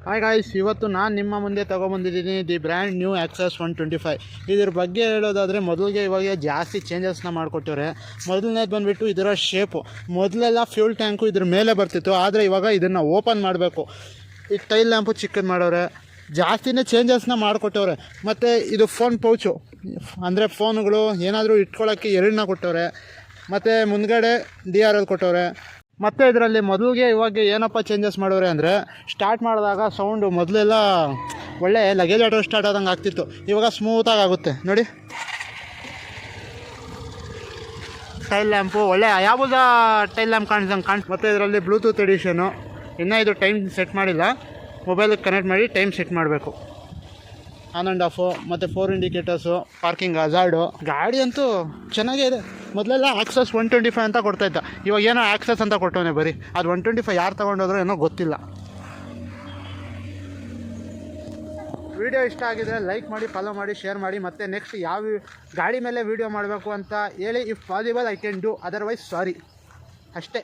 Hi guys, ಇವತ್ತು ನಾನು ನಿಮ್ಮ ಮುಂದೆ ತೊಗೊಬಂದಿದ್ದೀನಿ ದಿ ಬ್ರ್ಯಾಂಡ್ ನ್ಯೂ ಆಕ್ಸಸ್ 125. ಇದ್ರ ಬಗ್ಗೆ ಹೇಳೋದಾದರೆ ಮೊದಲಿಗೆ ಇವಾಗ ಜಾಸ್ತಿ ಚೇಂಜಸ್ನ ಮಾಡಿಕೊಟ್ಟವ್ರೆ. ಮೊದಲನೇದು ಬಂದುಬಿಟ್ಟು ಇದರ ಶೇಪು. ಮೊದಲೆಲ್ಲ ಫ್ಯೂಲ್ ಟ್ಯಾಂಕು ಇದ್ರ ಮೇಲೆ ಬರ್ತಿತ್ತು, ಆದರೆ ಇವಾಗ ಇದನ್ನು ಓಪನ್ ಮಾಡಬೇಕು. ಈ ಟೈಲ್ ಲ್ಯಾಂಪು ಚಿಕ್ಕದು ಮಾಡೋರೆ, ಜಾಸ್ತಿನೇ ಚೇಂಜಸ್ನ ಮಾಡಿಕೊಟ್ಟವ್ರೆ. ಮತ್ತು ಇದು ಫೋನ್ ಪೌಚು, ಅಂದರೆ ಫೋನುಗಳು ಏನಾದರೂ ಇಟ್ಕೊಳ್ಳೋಕ್ಕೆ ಎರಡನ್ನ ಕೊಟ್ಟವ್ರೆ. ಮತ್ತು ಮುಂದ್ಗಡೆ DRL ಕೊಟ್ಟವ್ರೆ. ಮತ್ತು ಇದರಲ್ಲಿ ಮೊದಲಿಗೆ ಇವಾಗ ಏನಪ್ಪ ಚೇಂಜಸ್ ಮಾಡೋರೆ ಅಂದರೆ, ಸ್ಟಾರ್ಟ್ ಮಾಡಿದಾಗ ಸೌಂಡು ಮೊದಲೆಲ್ಲ ಒಳ್ಳೆ ಲಗೇಜ್ ಆಟೋ ಸ್ಟಾರ್ಟ್ ಆದಂಗೆ ಆಗ್ತಿತ್ತು. ಇವಾಗ ಸ್ಮೂತಾಗಿ ಆಗುತ್ತೆ ನೋಡಿ. ಟೈಲ್ ಲ್ಯಾಂಪು ಒಳ್ಳೆ ಯಾವುದು ಟೈಲ್ ಲ್ಯಾಂಪ್ ಕಾಣಿಸ್ದಂಗೆ ಮತ್ತು ಇದರಲ್ಲಿ ಬ್ಲೂಟೂತ್ ಎಡಿಷನು. ಇನ್ನೂ ಇದು ಟೈಮ್ ಸೆಟ್ ಮಾಡಿಲ್ಲ, ಮೊಬೈಲಿಗೆ ಕನೆಕ್ಟ್ ಮಾಡಿ ಟೈಮ್ ಸೆಟ್ ಮಾಡಬೇಕು. ಆನ್ ಆ್ಯಂಡ್ ಆಫು ಮತ್ತು 4 ಇಂಡಿಕೇಟರ್ಸು, ಪಾರ್ಕಿಂಗ್ ಹಜಾರ್ಡು. ಗಾಡಿ ಅಂತೂ ಚೆನ್ನಾಗೇ ಇದೆ. ಮೊದಲೆಲ್ಲ ಆಕ್ಸಸ್ 125 ಅಂತ ಕೊಡ್ತಾಯಿದ್ದ, ಇವಾಗ ಏನೋ ಆಕ್ಸಸ್ ಅಂತ ಕೊಟ್ಟವನೇ ಬರೀ. ಅದು 125 ಯಾರು ತೊಗೊಂಡೋದ್ರೂ ಏನೋ ಗೊತ್ತಿಲ್ಲ. ವಿಡಿಯೋ ಇಷ್ಟ ಆಗಿದರೆ ಲೈಕ್ ಮಾಡಿ, ಫಾಲೋ ಮಾಡಿ, ಶೇರ್ ಮಾಡಿ. ಮತ್ತು ನೆಕ್ಸ್ಟ್ ಯಾವ ಗಾಡಿ ಮೇಲೆ ವೀಡಿಯೋ ಮಾಡಬೇಕು ಅಂತ ಹೇಳಿ. If possible I can do, otherwise sorry ಅಷ್ಟೇ.